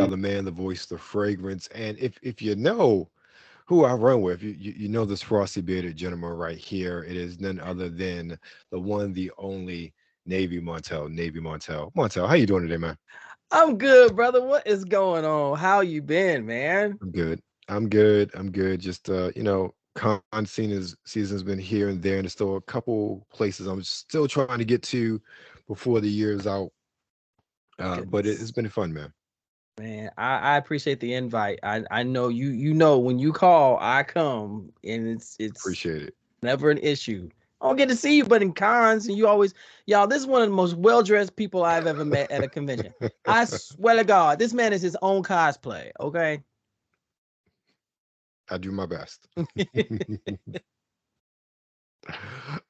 lifestyle, the man, the voice, the fragrance. And if you know who I run with, you know this frosty bearded gentleman right here. It is none other than the one, the only Navy Montel. Navy Montel. Montel, how you doing today, man? I'm good, brother. What is going on? How you been, man? I'm good. I'm good. I'm good. Just con season's been here and there, and there's still a couple places I'm still trying to get to before the year's out. But it's Goodness, been fun, man. man. I appreciate the invite. I know you know when you call, I come, and it's Appreciate it. never an issue. I don't get to see you, but in cons, and you always y'all. This is one of the most well dressed people I've ever met at a convention. I swear to God, this man is his own cosplay. Okay. I do my best.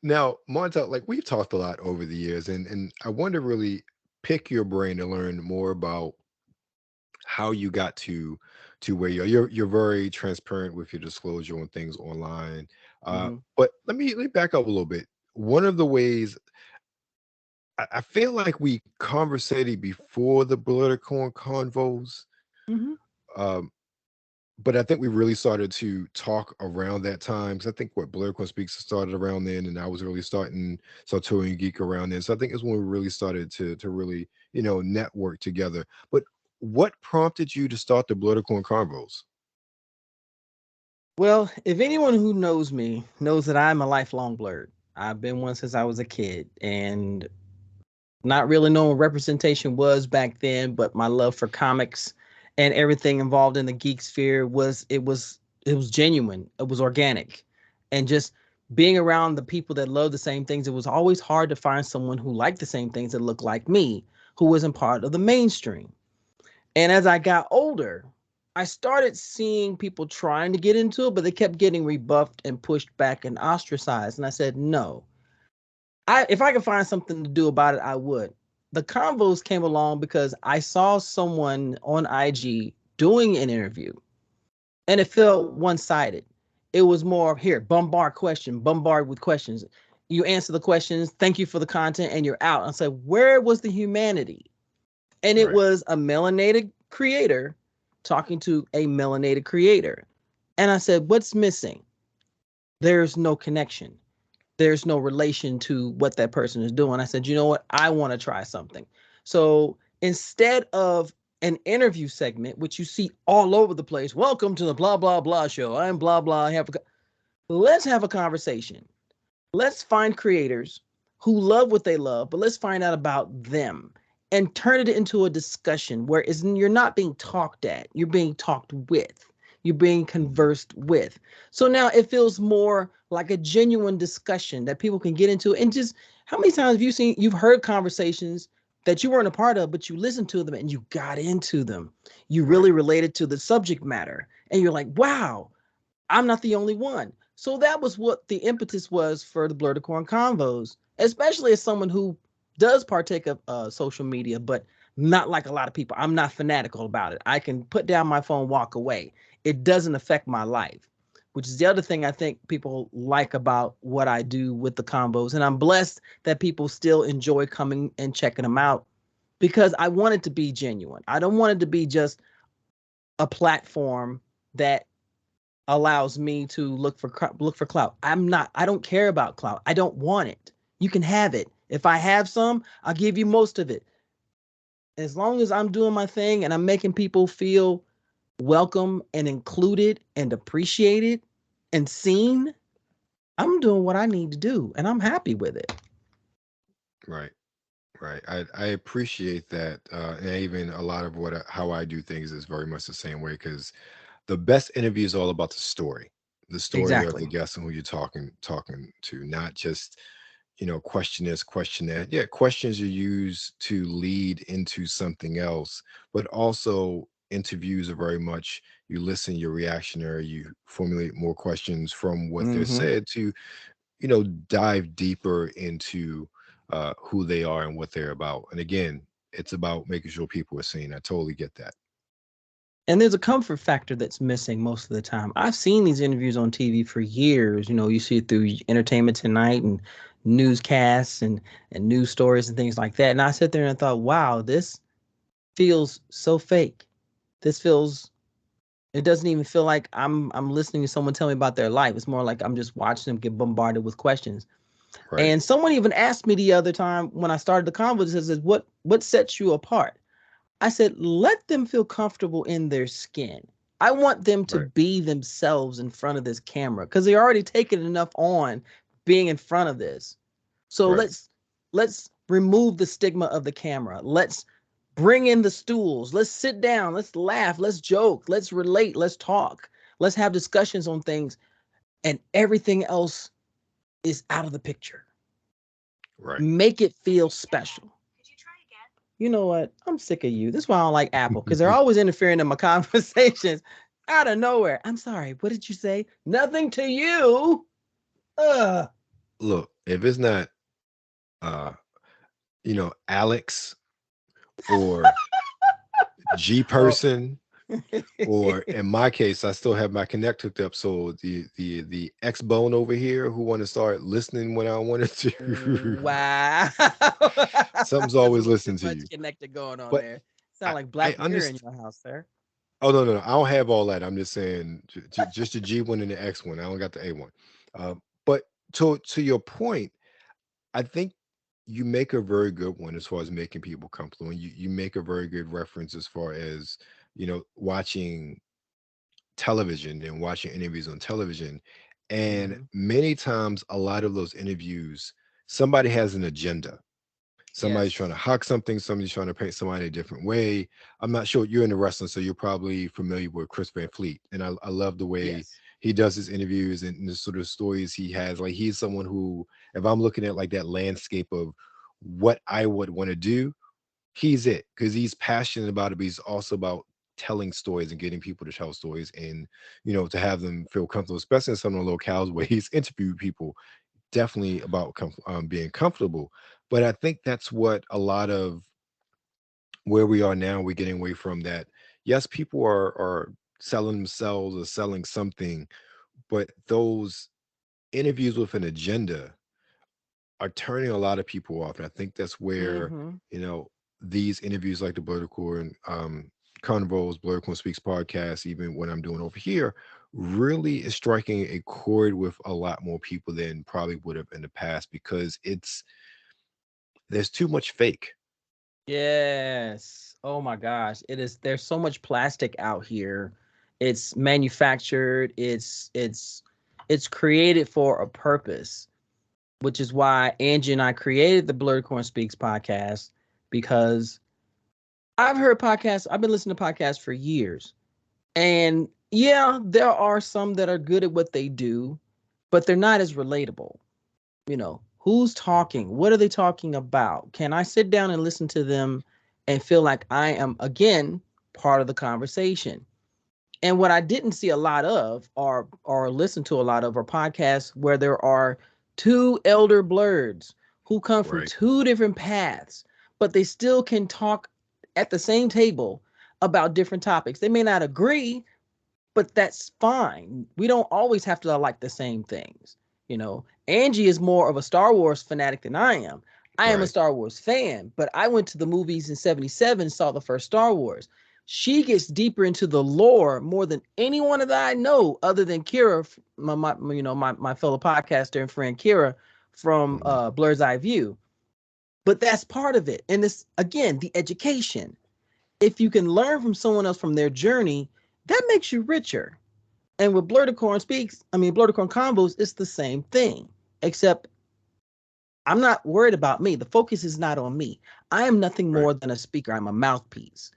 Now, Montel, like we've talked a lot over the years, and I want to really pick your brain to learn more about how you got to where you are. You're very transparent with your disclosure on things online. hmm But let me back up a little bit. One of the ways I feel like we conversated before the political convos. hmm Um, but I think we really started to talk around that time because I think what Blair Speaks started around then, and I was really starting Sartorial Geek around then. So I think it's when we really started to really network together. But what prompted you to start the Political and Convos? Well, if anyone who knows me knows that I'm a lifelong blurred. I've been one since I was a kid, and not really knowing what representation was back then, but my love for comics and everything involved in the geek sphere was genuine. It was organic. And just being around the people that love the same things, it was always hard to find someone who liked the same things that looked like me, who wasn't part of the mainstream. And as I got older, I started seeing people trying to get into it, but they kept getting rebuffed and pushed back and ostracized. And I said, no, if I could find something to do about it, I would. The convos came along because I saw someone on IG doing an interview, and it felt one-sided. It was more here, bombard with questions. You answer the questions, thank you for the content, and you're out. I said, where was the humanity? And it Right. was a melanated creator talking to a melanated creator. And I said, what's missing? There's no connection. There's no relation to what that person is doing. I said, you know what? I want to try something. So instead of an interview segment, which you see all over the place, welcome to the blah, blah, blah show. I'm blah, blah. Let's have a conversation. Let's find creators who love what they love, but let's find out about them and turn it into a discussion where you're not being talked at, you're being talked with, you're being conversed with. So now it feels more like a genuine discussion that people can get into. And just how many times have you've heard conversations that you weren't a part of, but you listened to them and you got into them. You Right. really related to the subject matter. And you're like, wow, I'm not the only one. So that was what the impetus was for the Blur the Corn Convos, especially as someone who does partake of social media, but not like a lot of people. I'm not fanatical about it. I can put down my phone, walk away. It doesn't affect my life, which is the other thing I think people like about what I do with the combos. And I'm blessed that people still enjoy coming and checking them out because I want it to be genuine. I don't want it to be just a platform that allows me to look for clout. I don't care about clout. I don't want it. You can have it. If I have some, I'll give you most of it. As long as I'm doing my thing and I'm making people feel welcome and included and appreciated and seen, I'm doing what I need to do and I'm happy with it. Right. Right. I appreciate that. And even a lot of how I do things is very much the same way because the best interview is all about the story of the Exactly. guest and who you're talking to, not just question this, question that. Yeah, questions are used to lead into something else, but also interviews are very much you listen, you're reactionary, you formulate more questions from what they're hmm said to dive deeper into who they are and what they're about. And again, it's about making sure people are seen. I totally get that. And there's a comfort factor that's missing most of the time. I've seen these interviews on TV for years. You know, you see it through Entertainment Tonight and newscasts and news stories and things like that. And I sat there and I thought, wow, this feels so fake. This feels it doesn't even feel like I'm listening to someone tell me about their life. It's more like I'm just watching them get bombarded with questions. Right. And someone even asked me the other time when I started the conversation, says, what sets you apart? I said, let them feel comfortable in their skin. I want them to Right. be themselves in front of this camera because they're already taken enough on being in front of this. So Right. let's remove the stigma of the camera. Let's bring in the stools. Let's sit down. Let's laugh. Let's joke. Let's relate. Let's talk. Let's have discussions on things, and everything else is out of the picture. Right. Make it feel special. You know what? I'm sick of you. This is why I don't like Apple because they're always interfering in my conversations out of nowhere. I'm sorry. What did you say? Nothing to you. Ugh. Look, if it's not uh Alex or G Oh. person, or in my case, I still have my Connect hooked up. So the X Bone over here who want to start listening when I wanted to, Wow. something's There's a always little too listening to much you. connected going on But there. Sound I like I Black Mirror in understand. your house, sir. Oh no, no, no, I don't have all that. I'm just saying just the G one and the X one. I don't got the A one. But to your point, I think you make a very good one as far as making people comfortable, and you make a very good reference as far as watching television and watching interviews on television. And Hmm. many times, a lot of those interviews, somebody has an agenda. Somebody's trying to Yes. hawk something, somebody's trying to paint somebody a different way. I'm not sure you're in the wrestling, so you're probably familiar with Chris Van Fleet. And I love the way Yes. he does his interviews and the sort of stories he has. Like he's someone who, if I'm looking at like that landscape of what I would want to do, he's it because he's passionate about it, but he's also about telling stories and getting people to tell stories and to have them feel comfortable, especially in some of the locales where he's interviewed people. Definitely about being comfortable. But I think that's what a lot of where we are now, we're getting away from that. Yes, people are selling themselves or selling something, but those interviews with an agenda are turning a lot of people off. And I think that's where, Hmm. you know, these interviews like the Blurticore and Carnival's Blurticore Speaks podcast, even when I'm doing over here, really is striking a chord with a lot more people than probably would have in the past because there's too much fake. Yes. Oh my gosh. It is there's so much plastic out here. It's manufactured. It's created for a purpose, which is why Angie and I created the Blurred Corn Speaks podcast because I've heard podcasts, I've been listening to podcasts for years. And yeah, there are some that are good at what they do, but they're not as relatable. Who's talking? What are they talking about? Can I sit down and listen to them and feel like I am, again, part of the conversation? And what I didn't see a lot of or listen to a lot of are podcasts where there are two elder blurs who come from Right. two different paths, but they still can talk at the same table about different topics. They may not agree, but that's fine. We don't always have to like the same things. Angie is more of a Star Wars fanatic than I am. I am a Right. Star Wars fan, but I went to the movies in 77 and saw the first Star Wars. She gets deeper into the lore more than anyone that I know other than Kira, my fellow podcaster and friend Kira from Mhm. Blur's Eye View. But that's part of it. And this, again, the education. If you can learn from someone else from their journey, that makes you richer. And with Blurticorn combos, it's the same thing, except I'm not worried about me. The focus is not on me. I am nothing Right. more than a speaker. I'm a mouthpiece.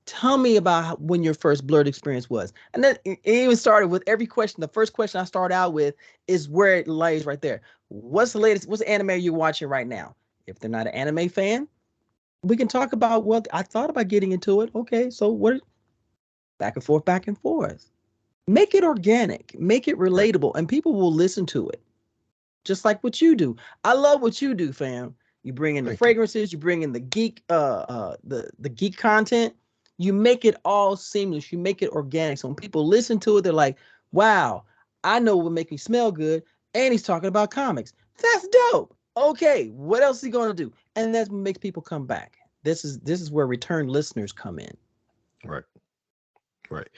Tell me about when your first blurred experience was. And then it even started with every question. The first question I start out with is where it lays right there. What's the latest? What's the anime you're watching right now? If they're not an anime fan, we can talk about, well, I thought about getting into it. Okay, so what? Back and forth, back and forth. Make it organic, make it Right. relatable, and people will listen to it. Just like what you do. I love what you do, fam. You bring in the Thank you. fragrances, you bring in the geek, the geek content. You make it all seamless. You make it organic. So when people listen to it, they're like, "Wow, I know what make me smell good." And he's talking about comics. That's dope. Okay, what else is he gonna do? And that's what makes people come back. This is where return listeners come in. Right. Right.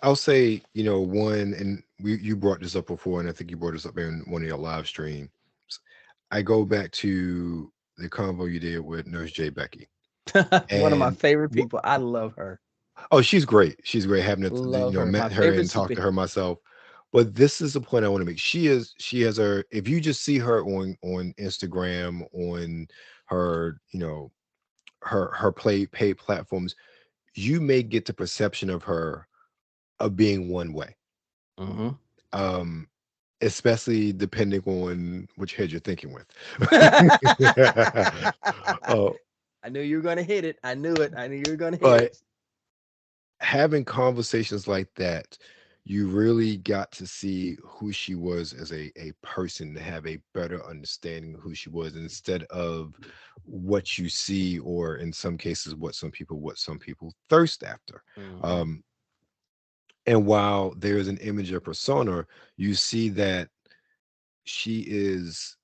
I'll say, one, and you brought this up before, and I think you brought this up in one of your live streams. I go back to the convo you did with Nurse J. Becky. One of my And favorite wh- people. I love her. oh, she's great. She's great. Having Love her. My met her favorite and talked to superhero. her myself. But this is the point I want to make. She has her. If you just see her on Instagram, on her, her play paid platforms, you may get the perception of her of being one way. Hmm. Um, especially depending on which head you're thinking with. uh, I knew you were going to hit it. I knew it. I knew you were going to hit but it. having conversations like that, you really got to see who she was as a person, to have a better understanding of who she was instead of what you see, or in some cases what some people thirst after. Hmm. um and while there's an image of persona, you see that she is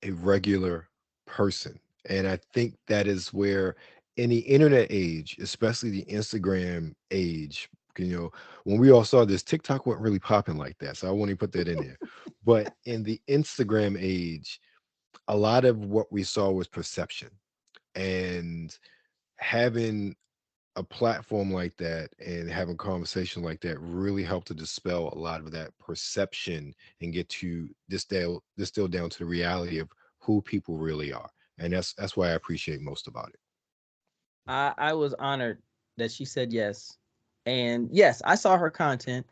a regular person. And I think that is where, in the internet age, especially the Instagram age, when we all saw this, TikTok wasn't really popping like that. So I want to put that in there. But in the Instagram age, a lot of what we saw was perception. And having a platform like that and having conversation like that really helped to dispel a lot of that perception and get to distill down to the reality of who people really are. And that's why I appreciate most about it. I was honored that she said yes. And yes, I saw her content.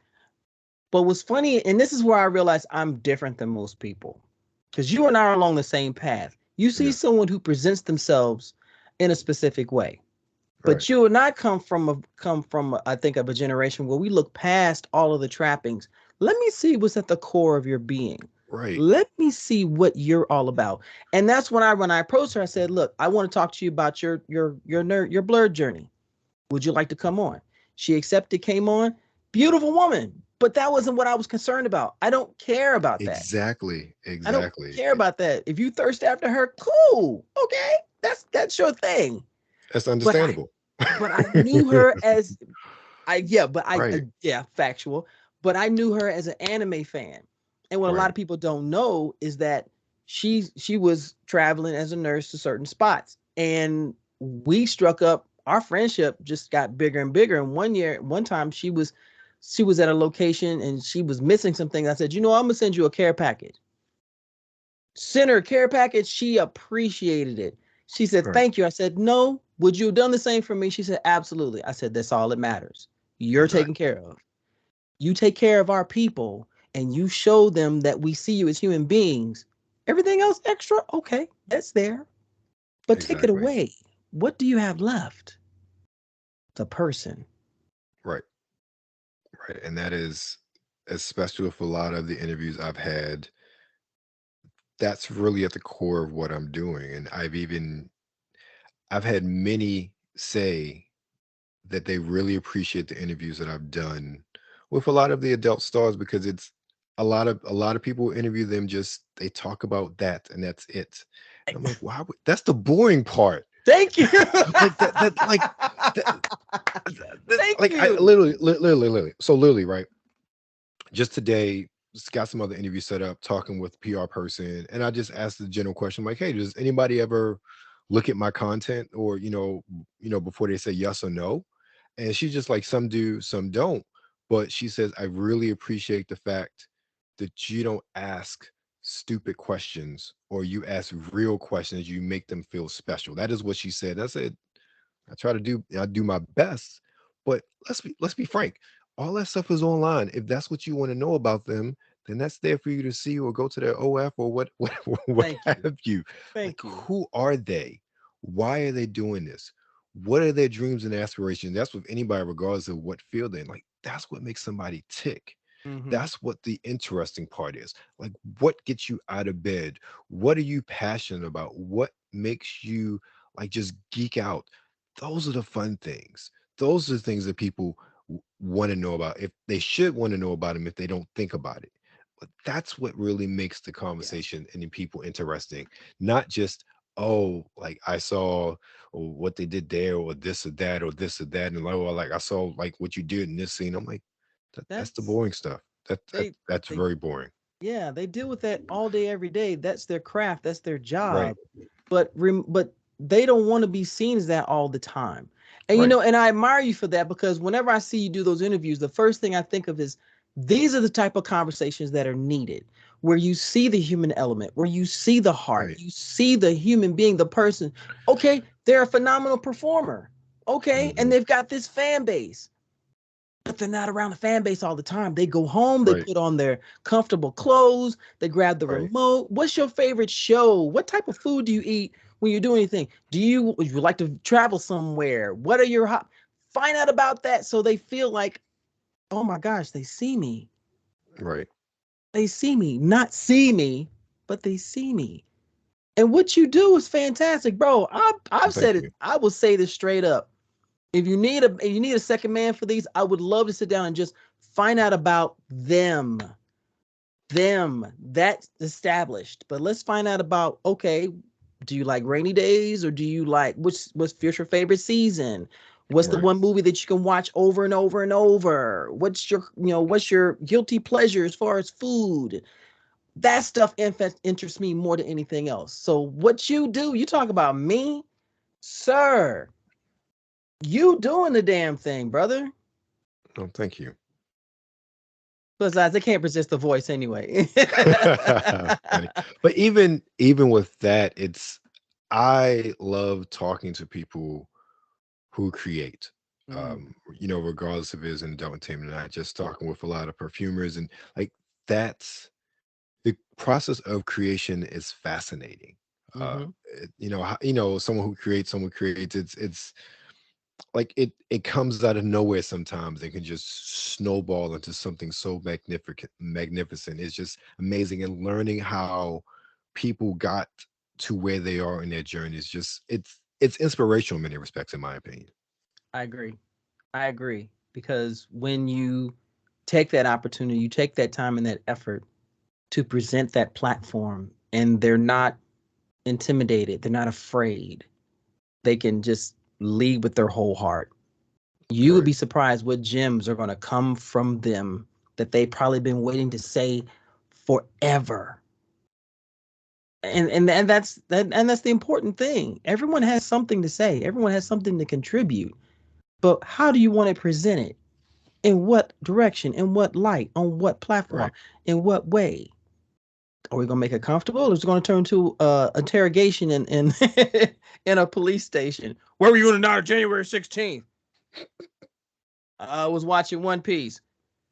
But what's funny, and this is where I realize I'm different than most people, because you and I are along the same path. You see Yeah. someone who presents themselves in a specific way, Right. but you and I come from I think of a generation where we look past all of the trappings. Let me see what's at the core of your being. Right. Let me see what you're all about. And that's when I approached her. I said, "Look, I want to talk to you about your blurred journey. Would you like to come on?" She accepted, came on. Beautiful woman. But that wasn't what I was concerned about. I don't care about that. Exactly. I don't Exactly. care about that. If you thirst after her, cool. Okay. That's your thing. That's But I understandable. but I knew her as I yeah, but Right. yeah, factual. But I knew her as an anime fan. And what a lot Right. of people don't know is that she was traveling as a nurse to certain spots. And we struck up our friendship just got bigger and bigger. And one time she was at a location and she was missing some things. I said, I'm gonna send you a care package. Sent her a care package. She appreciated it. She said, Right. "Thank you." I said, "No, would you have done the same for me?" She said, "Absolutely." I said, "That's all that matters. You're taken Exactly. care of. You take care of our people and you show them that we see you as human beings. Everything else extra, okay, that's there. But take it Exactly. away. What do you have left? The person." Right. Right. And that is, especially with a lot of the interviews I've had, that's really at the core of what I'm doing. And I've had many say that they really appreciate the interviews that I've done with a lot of the adult stars, because it's a lot of people interview them, just they talk about that and that's it. And I'm like, wow, that's the boring part. Thank you. Like that that, Thank like I you. literally. So literally, right? Just today, just got some other interview set up, talking with PR person, and I just asked the general question, like, hey, does anybody ever look at my content, or before they say yes or no? And she's just like, some do, some don't. But she says, I really appreciate the fact that you don't ask stupid questions, or you ask real questions, you make them feel special. That is what she said. I said, I do my best, but let's be frank. All that stuff is online. If that's what you want to know about them, then that's there for you to see, or go to their OF, or what Thank you. have you. Like, Thank you. who are they? Why are they doing this? What are their dreams and aspirations? That's with anybody, regardless of what field they're in. Like, that's what makes somebody tick. Hmm. That's what the interesting part is. Like, what gets you out of bed? What are you passionate about? What makes you, like, just geek out? Those are the fun things. Those are the things that people want to know about. If they should want to know about them, if they don't think about it. But that's what really makes the Yes. conversation and the people interesting. Not just, oh, like I saw what they did there, or this or that, or this or that, and like, well, like I saw like what you did in this scene. I'm like, that's the That's boring stuff. they That's they very boring. yeah, they deal with that all day every day. That's their craft, that's their Right, job. But they don't want to be seen as that all the time. And right, and I admire you for that, because whenever I see you do those interviews, the first thing I think of is these are the type of conversations that are needed, where you see the human element, where you see the heart, right. you see the human being, the person. Okay, they're a phenomenal performer. Okay, and Hmm. they've got this fan base, but they're not around the fan base all the time. They go home, they Right, put on their comfortable clothes, they grab the right, remote. What's your favorite show? What type of food do you eat when you do anything? Would you like to travel somewhere? What are your find out about that, so they feel like, oh my gosh, they see me. right. They see me, not see me, but they see me. And what you do is fantastic, bro. I've Thank said it. you. I will say this straight up. If you need a second man for these, I would love to sit down and just find out about them. That's established. But let's find out about, okay, do you like rainy days, or do you like what's your favorite season? What's the Right, one movie that you can watch over and over and over? What's your guilty pleasure as far as food? That stuff interests me more than anything else. So what you do, you talk about me, sir. You doing the damn thing, brother. oh, thank you. Besides, I can't resist the voice anyway. Funny. But even with that, it's I love talking to people who create. Mm, Regardless if it is in adult entertainment, not just talking with a lot of perfumers and like that's the process of creation is fascinating. mm-hmm. Someone who creates, it's like it comes out of nowhere sometimes and can just snowball into something so magnificent. It's just amazing, and learning how people got to where they are in their journey is just it's inspirational in many respects, in my opinion. I agree. I agree. Because when you take that opportunity, you take that time and that effort to present that platform, and they're not intimidated, they're not afraid, they can just lead with their whole heart. You would Right, be surprised what gems are going to come from them that they've probably been waiting to say forever. And that's the important thing. Everyone has something to say. Everyone has something to contribute. But how do you want to present it? In what direction? In what light? On what platform? right. In what way? Are we gonna make it comfortable, or is it gonna turn to interrogation in in a police station? Where were you on the night of January 16th? I was watching One Piece.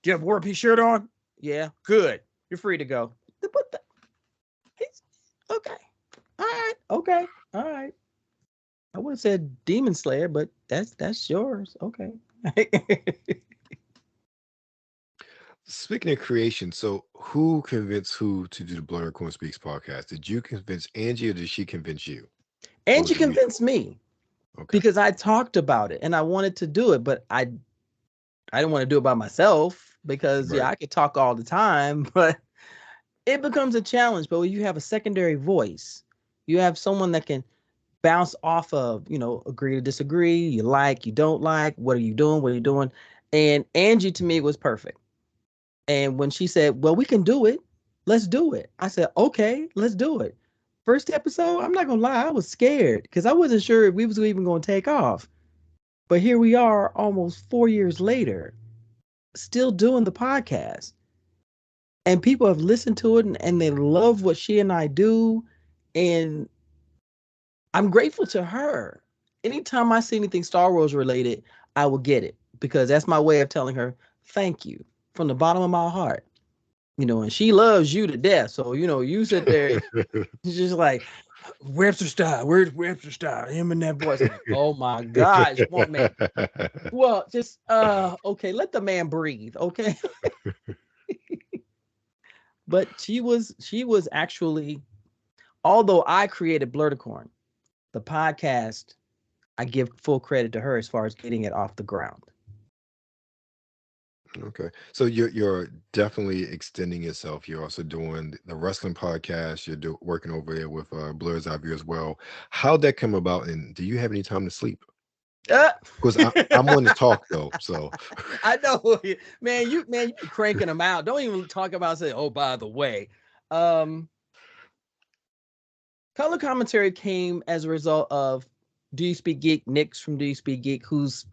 Do you have a War Piece shirt on? Yeah, good. You're free to go. But okay, all right, okay, all right. I would have said Demon Slayer, but that's yours. Okay. Speaking of creation, so who convinced who to do the Blur Corn Speaks podcast? Did you convince Angie, or did she convince you? Or And was you it mutual? convinced me, Okay. because I talked about it and I wanted to do it, but I didn't want to do it by myself, because yeah, Right, I could talk all the time, but it becomes a challenge. But when you have a secondary voice, you have someone that can bounce off of, agree to disagree, you like, you don't like, what are you doing? What are you doing? And Angie to me was perfect. And when she said, well, we can do it, let's do it. I said, okay, let's do it. First episode, I'm not gonna lie, I was scared because I wasn't sure if we was even gonna take off. But here we are almost 4 years later, still doing the podcast. And people have listened to it, and they love what she and I do. And I'm grateful to her. Anytime I see anything Star Wars related, I will get it, because that's my way of telling her thank you from the bottom of my heart. And she loves you to death. So, you sit there, she's just like, Webster style, where's Webster style? Him in that voice. I'm like, oh my gosh, woman. Well, just okay, let the man breathe, okay? But she was actually, although I created Blurticorn, the podcast, I give full credit to her as far as getting it off the ground. Okay. So you're definitely extending yourself. You're also doing the wrestling podcast. Working over there with Blur's Eye View as well. How'd that come about? And do you have any time to sleep? Uh, Because I'm on to talk though. So I know, man, you be cranking them out. Don't even talk about say, oh, by the way. Um, Color commentary came as a result of Do You Speak Geek, Nick's from Do You Speak Geek, who's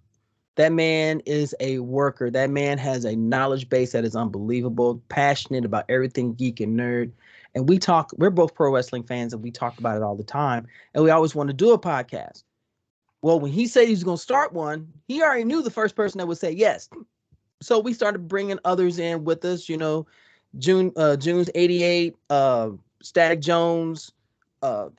that man is a worker. That man has a knowledge base that is unbelievable, passionate about everything geek and nerd. And we're both pro wrestling fans and we talk about it all the time. And we always want to do a podcast. Well, when he said he was going to start one, he already knew the first person that would say yes. So we started bringing others in with us, June's 88, Static Jones,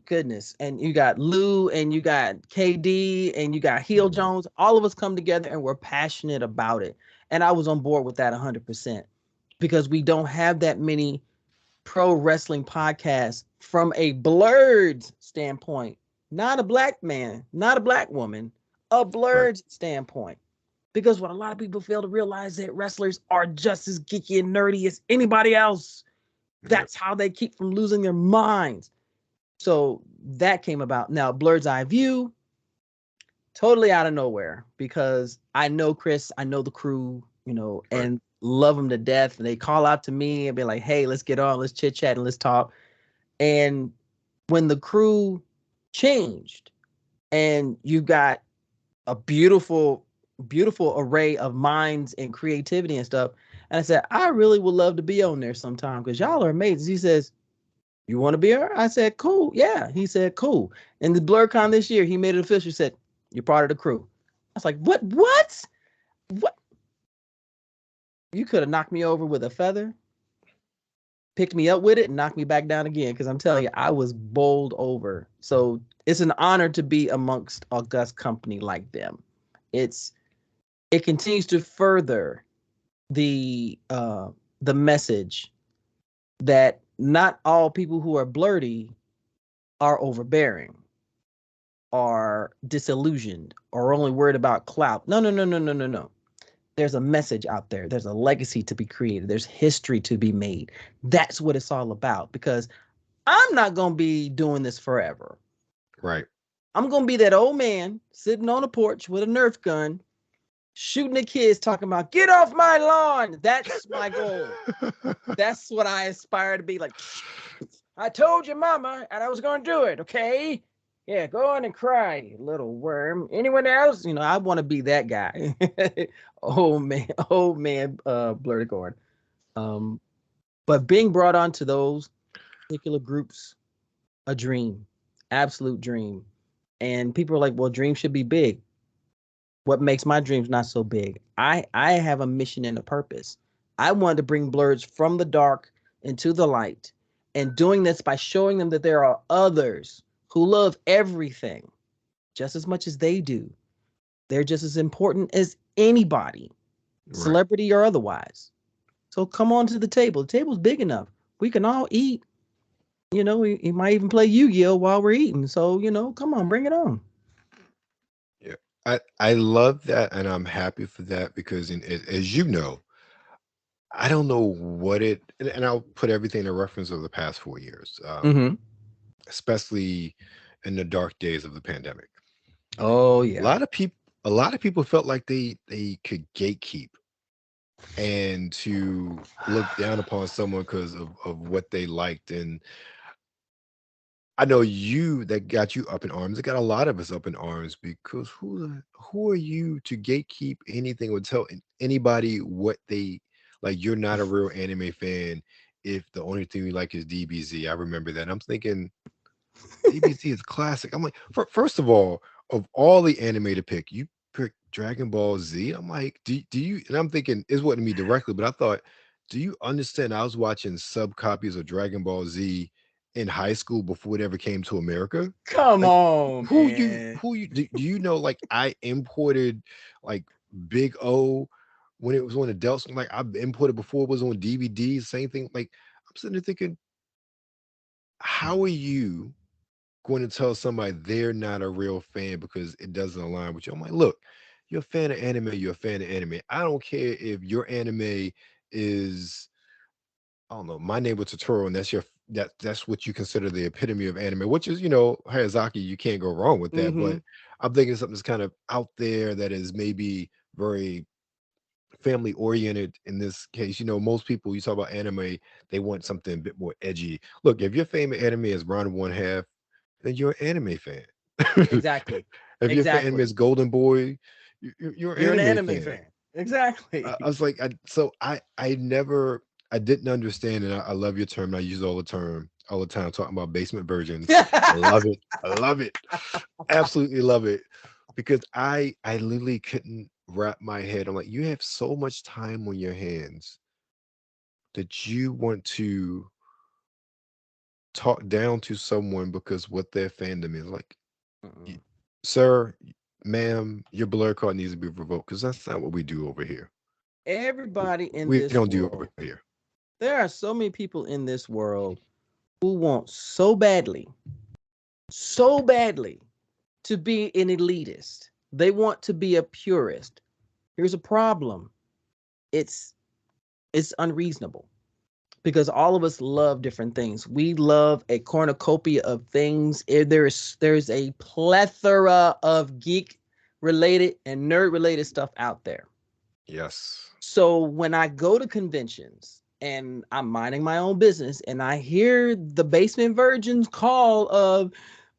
goodness. And you got Lou and you got KD and you got Heel mhm, Jones. All of us come together and we're passionate about it. And I was on board with that 100% because we don't have that many pro wrestling podcasts from a blurred standpoint, not a black man, not a black woman, a right. blurred standpoint. Because what a lot of people fail to realize that wrestlers are just as geeky and nerdy as anybody else. Yep. That's how they keep from losing their minds. So that came about. Now, Blurred's Eye View, totally out of nowhere because I know Chris, I know the crew, Right. and love them to death. And they call out to me and be like, hey, let's get on, let's chit chat and let's talk. And when the crew changed and you got a beautiful array of minds and creativity and stuff. And I said, I really would love to be on there sometime because y'all are amazing. He says, you want to be here? I said, cool. Yeah. He said, cool. And the BlurCon this year, he made it official. He said, you're part of the crew. I was like, what? What? What? You could have knocked me over with a feather, picked me up with it, and knocked me back down again. Because I'm telling you, I was bowled over. So it's an honor to be amongst august company like them. It's it continues to further the message that not all people who are blurty are overbearing, are disillusioned, or only worried about clout. No, no, no, no, no, no, no. There's a message out there. There's a legacy to be created. There's history to be made. That's what it's all about. Because I'm not gonna be doing this forever. Right. I'm gonna be that old man sitting on a porch with a Nerf gun, shooting at kids, talking about "get off my lawn." That's my goal. That's what I aspire to be like. I told your mama and I was going to do it. Okay. Yeah. Go on and cry, you little worm. Anyone else? I want to be that guy. Oh man, blurted Gordon. Um, but being brought on to those particular groups, a dream, absolute dream. And people are like, well, dreams should be big. What makes my dreams not so big? I have a mission and a purpose. I wanted to bring blurs from the dark into the light, and doing this by showing them that there are others who love everything just as much as they do. They're just as important as anybody, Right. celebrity or otherwise. So come on to the table. The table's big enough. We can all eat. We might even play Yu-Gi-Oh while we're eating. So, come on, bring it on. Yeah. I love that, and I'm happy for that because, as you know, I don't know what and I'll put everything in reference of the past 4 years, Mm-hmm. especially in the dark days of the pandemic. Oh A yeah. lot of people, a lot of people felt like they could gatekeep and to look down upon someone because of what they liked. And I know you that got you up in arms. It got a lot of us up in arms because who are you to gatekeep anything or tell anybody what they like? You're not a real anime fan if the only thing you like is DBZ. I remember that. I'm thinking DBZ is classic. I'm like, first of all the anime to pick, you pick Dragon Ball Z. I'm like, do you? And I'm thinking it wasn't me directly, but I thought, do you understand? I was watching sub copies of Dragon Ball Z in high school before it ever came to America. Come Like, on, man. who you do you know? Like, I imported like Big O when it was on adults. Like, I imported before it was on DVD. Same thing. Like, I'm sitting there thinking, how are you going to tell somebody they're not a real fan because it doesn't align with you? I'm like, look, you're a fan of anime, you're a fan of anime. I don't care if your anime is, I don't know, My Neighbor Totoro, and that's what you consider the epitome of anime, which is, Hayazaki, you can't go wrong with that. Mm-hmm. But I'm thinking something that's kind of out there that is maybe very family oriented in this case. Most people, you talk about anime, they want something a bit more edgy. Look, if your favorite anime is Round One Half, then you're an anime fan. Exactly. If your favorite anime Exactly. is Golden Boy, you're You're an an anime anime fan. fan. Exactly. I was like, I never, I didn't understand, and I love your term. I use it all the time, talking about basement versions. I love it. I love it. Absolutely love it, because I literally couldn't wrap my head. I'm like, you have so much time on your hands that you want to talk down to someone because what their fandom is like. y- Mm-mm. Sir, ma'am, your blur card needs to be revoked, because that's not what we do over here. Everybody in We don't this do over world, here. there are so many people in this world who want so badly to be an elitist. They want to be a purist. Here's a problem. It's it's unreasonable because all of us love different things. We love a cornucopia of things. There's a plethora of geek related and nerd related stuff out there. Yes. So when I go to conventions and I'm minding my own business and I hear the basement virgins call of,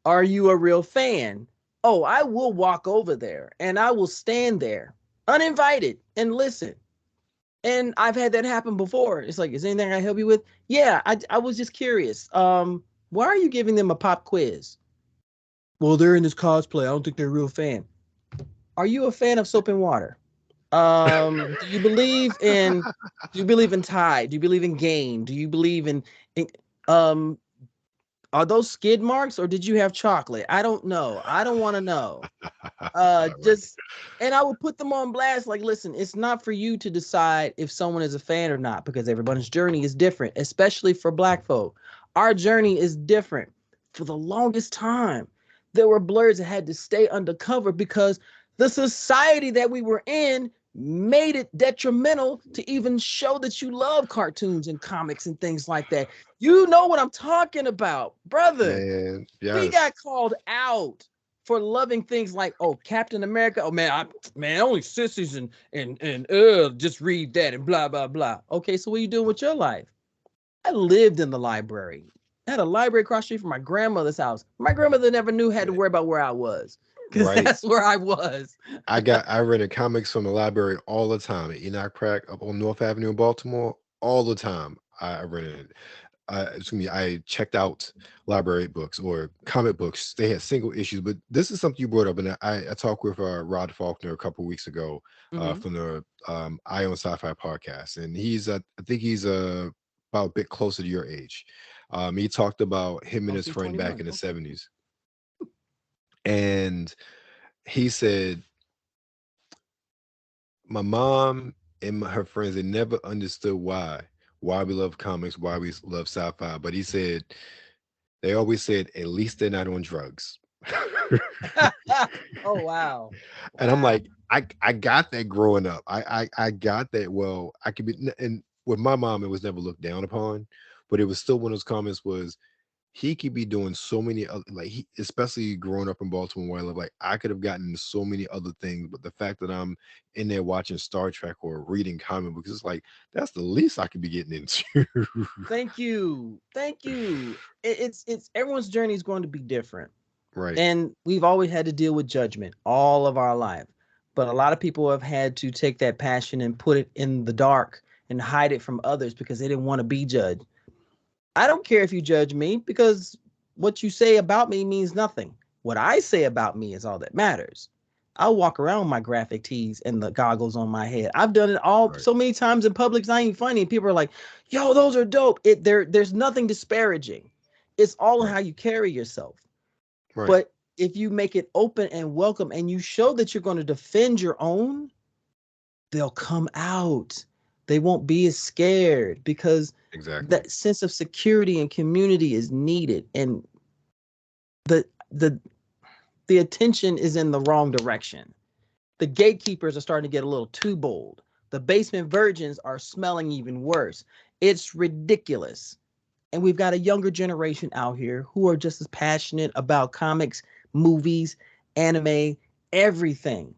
"Are you a real fan?" Oh, I will walk over there and I will stand there uninvited and listen. And I've had that happen before. It's like, "Is there anything I can help you with?" "Yeah, I was just curious. Why are you giving them a pop quiz?" "Well, they're in this cosplay. I don't think they're a real fan." "Are you a fan of soap and water?" Do you believe in Tide? Do you believe in game? Do you believe in um are those skid marks or did you have chocolate? I don't know. I don't want to know. Right. Just and I would put them on blast like, listen, it's not for you to decide if someone is a fan or not because everybody's journey is different, especially for black folk. Our journey is different. For the longest time, there were blurs that had to stay undercover because the society that we were in made it detrimental to even show that you love cartoons and comics and things like that. You know what I'm talking about, brother. Man, We yes. got called out for loving things like, oh, Captain America. Oh man, man, only sissies and just read that and blah blah blah. Okay, so what are you doing with your life? I lived in the library. I had a library across the street from my grandmother's house. My grandmother never knew had to Yeah, worry about where I was because right. that's where I was. I rented comics from the library all the time at Enoch Pratt up on North Avenue in Baltimore. All the time I rented it. Excuse me, I checked out library books or comic books. They had single issues, but this is something you brought up, and I talked with Rod Faulkner a couple weeks ago Mm-hmm. from the Eye on Sci-Fi podcast, and I think he's about a bit closer to your age. He talked about him and Oh, his she's friend back 21. in the Okay. '70s, and he said my mom and her friends, they never understood why we love comics, why we love sci-fi, but he said they always said at least they're not on drugs. Oh wow. And I'm Wow. like, I got that growing up. I got that. Well, I could be, and with my mom, it was never looked down upon, but it was still one of those comments was he could be doing so many other, like he, especially growing up in Baltimore where I live, like I could have gotten into so many other things, but the fact that I'm in there watching Star Trek or reading comic books, it's like that's the least I could be getting into. Thank you. Thank you. It's everyone's journey is going to be different. Right, And we've always had to deal with judgment all of our life. But a lot of people have had to take that passion and put it in the dark and hide it from others because they didn't want to be judged. I don't care if you judge me because what you say about me means nothing. What I say about me is all that matters. I'll walk around with my graphic tees and the goggles on my head. I've done it all right, so many times in public, it's not even funny. And people are like, yo, those are dope. There's nothing disparaging. It's all in right, how you carry yourself. right. But if you make it open and welcome and you show that you're going to defend your own, they'll come out. They won't be as scared because Exactly. that sense of security and community is needed. And the the the attention is in the wrong direction. The gatekeepers are starting to get a little too bold. The basement virgins are smelling even worse. It's ridiculous. And we've got a younger generation out here who are just as passionate about comics, movies, anime, everything.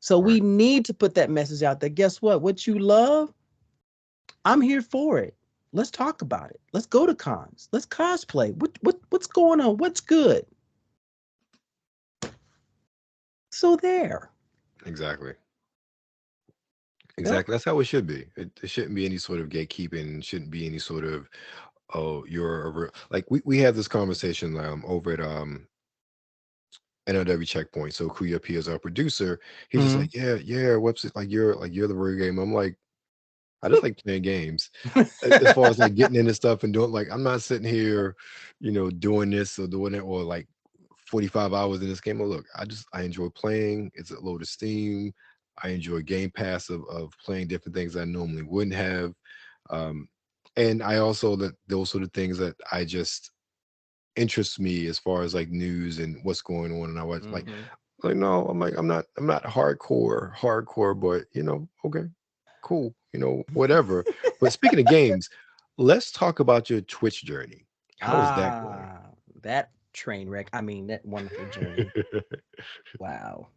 So we Right. need to put that message out there. Guess what? What you love, I'm here for it. Let's talk about it. Let's go to cons. Let's cosplay. What's going on? What's good? So there. Exactly. Yep. Exactly. That's how it should be. It shouldn't be any sort of gatekeeping. Shouldn't be any sort of, oh, you're a like we had this conversation over at NLW Checkpoint. So Kuya P is our producer. He's just Mhm. like, yeah, yeah, website like you're the real game. I'm like, I just like playing games. As far as like getting into stuff and doing, like, I'm not sitting here, doing this or doing it, or like 45 hours in this game. Oh, look, I enjoy playing. It's a load of steam. I enjoy Game Pass of playing different things I normally wouldn't have. Um, and I also that those sort of things that I just interests me as far as like news and what's going on. And I was Mhm. like, no, I'm not hardcore, but okay, cool, whatever. But speaking of games, let's talk about your Twitch journey. How is that going? That train wreck. I mean, that wonderful journey. Wow.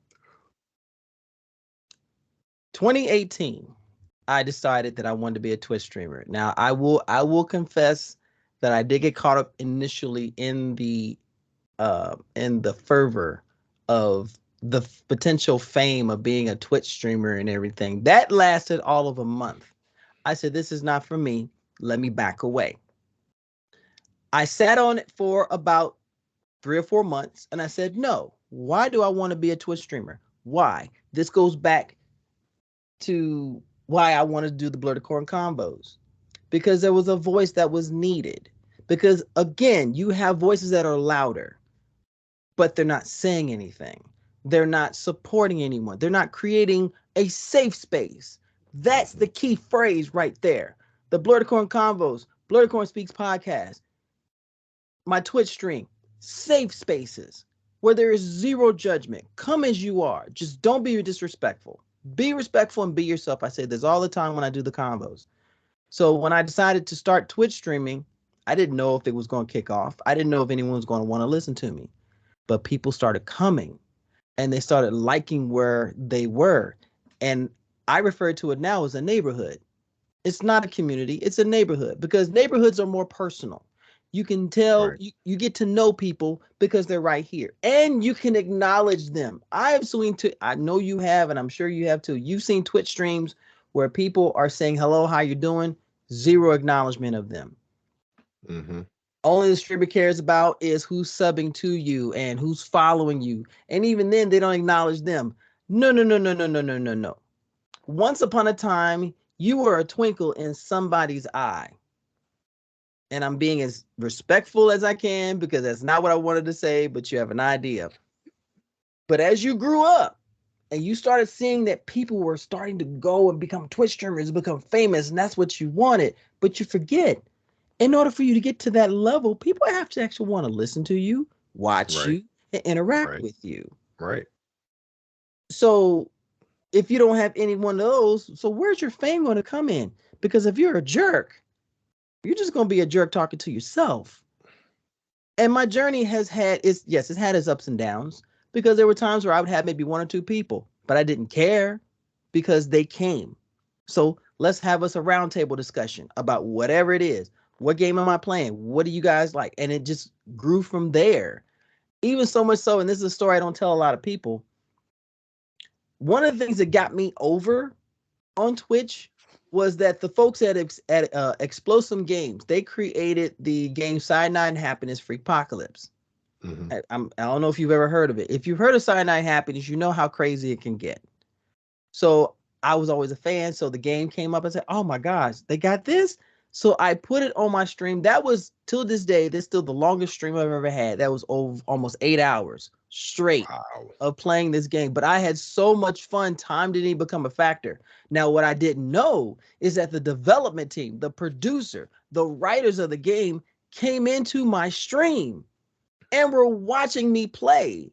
2018, I decided that I wanted to be a Twitch streamer. Now, I will confess that I did get caught up initially in the fervor of the potential fame of being a Twitch streamer and everything. That lasted all of a month. I said, this is not for me. Let me back away. I sat on it for about 3 or 4 months and I said, no, why do I want to be a Twitch streamer? Why? This goes back to why I wanted to do the Blur Corn combos, because there was a voice that was needed. Because again, you have voices that are louder, but they're not saying anything. They're not supporting anyone. They're not creating a safe space. That's Mhm. the key phrase right there. The Blur Corn combos, Blur Corn Speaks podcast, my Twitch stream, safe spaces where there is zero judgment. Come as you are. Just don't be disrespectful. Be respectful and be yourself. I say this all the time when I do the convos. So when I decided to start Twitch streaming, I didn't know if it was going to kick off. I didn't know if anyone was going to want to listen to me. But people started coming and they started liking where they were. And I refer to it now as a neighborhood. It's not a community, it's a neighborhood, because neighborhoods are more personal. You can tell, Right. you get to know people because they're right here and you can acknowledge them. I have seen to, I know you have, and I'm sure you have too. You've seen Twitch streams where people are saying, hello, how you doing? Zero acknowledgement of them. Mm-hmm. Only the streamer cares about is who's subbing to you and who's following you. And even then, they don't acknowledge them. No, no, no, no, no, no, no, no, no. Once upon a time, you were a twinkle in somebody's eye. And I'm being as respectful as I can because that's not what I wanted to say, but you have an idea. But as you grew up and you started seeing that people were starting to go and become Twitch streamers, become famous, and that's what you wanted, but you forget, in order for you to get to that level, people have to actually want to listen to you, watch Right. you, and interact Right. with you. Right. So if you don't have any one of those, so where's your fame going to come in? Because if you're a jerk, you're just going to be a jerk talking to yourself. And my journey has had its, yes, it's had its ups and downs, because there were times where I would have maybe one or two people, but I didn't care because they came. So let's have us a roundtable discussion about whatever it is. What game am I playing? What do you guys like? And it just grew from there. Even so much so, and this is a story I don't tell a lot of people. One of the things that got me over on Twitch was that the folks at Explosive Games, they created the game Cyanide Happiness Freakocalypse. Mm-hmm. I don't know if you've ever heard of it. If you've heard of Cyanide Happiness, you know how crazy it can get. So I was always a fan. So the game came up and said, oh my gosh, they got this. So I put it on my stream. That was till this day, that's still the longest stream I've ever had. That was over almost 8 hours straight Wow. of playing this game. But I had so much fun, time didn't even become a factor. Now, what I didn't know is that the development team, the producer, the writers of the game came into my stream and were watching me play.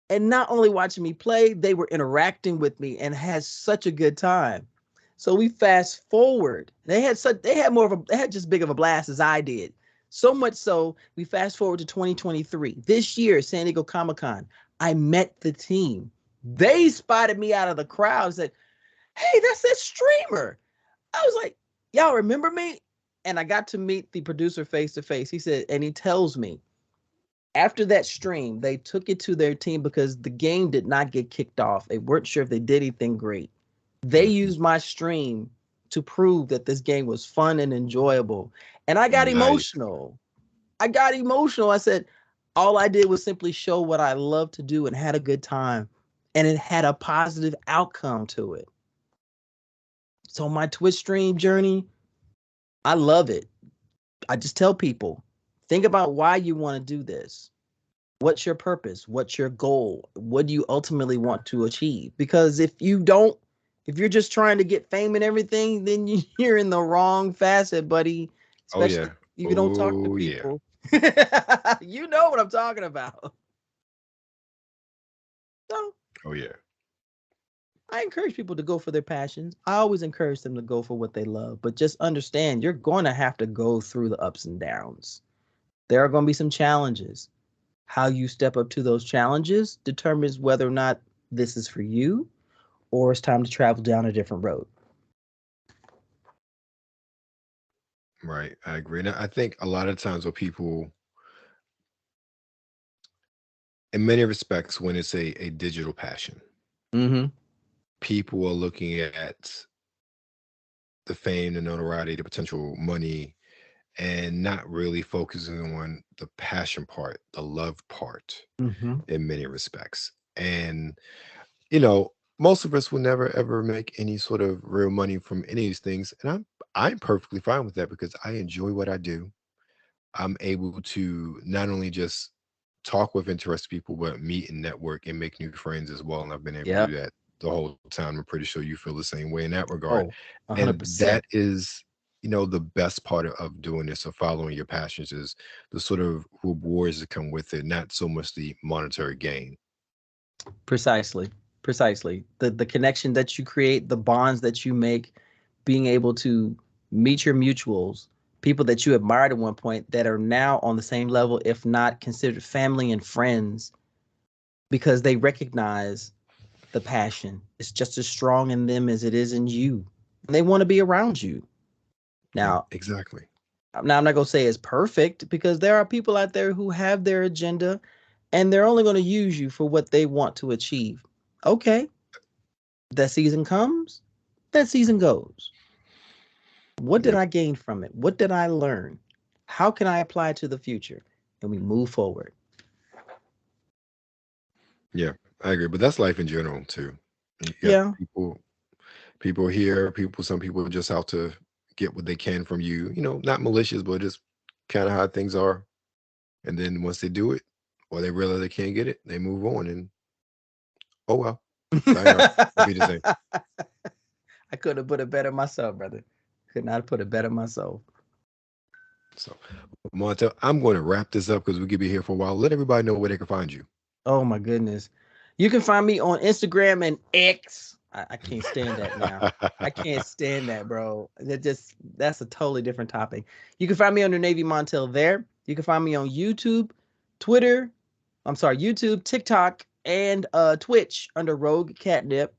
And not only watching me play, they were interacting with me and had such a good time. So we fast forward. They had just big of a blast as I did. So much so, we fast forward to 2023. This year, San Diego Comic-Con, I met the team. They spotted me out of the crowd and said, "Hey, that's that streamer." I was like, "Y'all remember me?" And I got to meet the producer face to face. He said, and he tells me, after that stream, they took it to their team because the game did not get kicked off. They weren't sure if they did anything great. They Mm, used my stream to prove that this game was fun and enjoyable. And I got nice. emotional. I got emotional. I said, all I did was simply show what I love to do and had a good time. And it had a positive outcome to it. So my Twitch stream journey, I love it. I just tell people, think about why you want to do this. What's your purpose? What's your goal? What do you ultimately want to achieve? Because if you're just trying to get fame and everything, then you're in the wrong facet, buddy. Oh yeah. Especially if you don't talk to Oh yeah. people. You know what I'm talking about. So Oh yeah. I encourage people to go for their passions. I always encourage them to go for what they love, but just understand you're going to have to go through the ups and downs. There are going to be some challenges. How you step up to those challenges determines whether or not this is for you or it's time to travel down a different road. Right. I agree. And I think a lot of times with people, in many respects, when it's a digital passion, Mm-hmm. people are looking at the fame, the notoriety, the potential money, and not really focusing on the passion part, the love part Mm-hmm. in many respects. And, you know, most of us will never ever make any sort of real money from any of these things. And I'm perfectly fine with that because I enjoy what I do. I'm able to not only just talk with interested people, but meet and network and make new friends as well. And I've been able to do Yep. that the whole time. I'm pretty sure you feel the same way in that regard. Oh, 100%. And that is, the best part of doing this or following your passions is the sort of rewards that come with it, not so much the monetary gain. Precisely. Precisely. The connection that you create, the bonds that you make, being able to meet your mutuals, people that you admired at one point that are now on the same level, if not considered family and friends, because they recognize the passion. It's just as strong in them as it is in you. And they want to be around you. Yeah, Now, exactly. I'm not going to say it's perfect because there are people out there who have their agenda and they're only going to use you for what they want to achieve. Okay, that season comes, that season goes. What did Yep. I gain from it? What did I learn? How can I apply it to the future? And we move forward. Yeah, I agree. But that's life in general too. You got Yeah. people here, some people are just out to get what they can from you, not malicious, but just kind of how things are. And then once they do it, or they realize they can't get it, they move on and oh well. Sayonara. I'll be the same. I could have put it better myself, brother. Could not have put it better myself. So Montel, I'm going to wrap this up because we could be here for a while. Let everybody know where they can find you. Oh my goodness. You can find me on Instagram and X. I can't stand that now. I can't stand that, bro. That's a totally different topic. You can find me under Navy Montel there. You can find me on YouTube, Twitter, YouTube, TikTok, and Twitch under Rogue Catnip.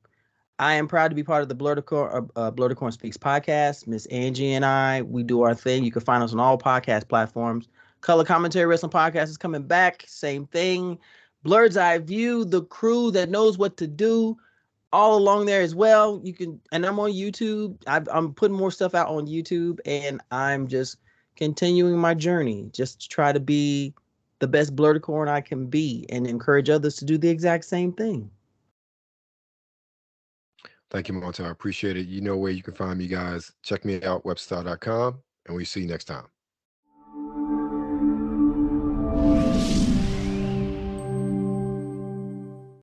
I am proud to be part of the Blurticorn Speaks podcast. Miss Angie and I, we do our thing. You can find us on all podcast platforms. Color Commentary Wrestling Podcast is coming back. Same thing. Blurred's Eye View, the crew that knows what to do, all along there as well. You can, and I'm on YouTube. I'm putting more stuff out on YouTube, and I'm just continuing my journey, just to try to be the best Blurticorn I can be, and encourage others to do the exact same thing. Thank you, Montel. I appreciate it. You know where you can find me, guys. Check me out, webstar.com, and we see you next time.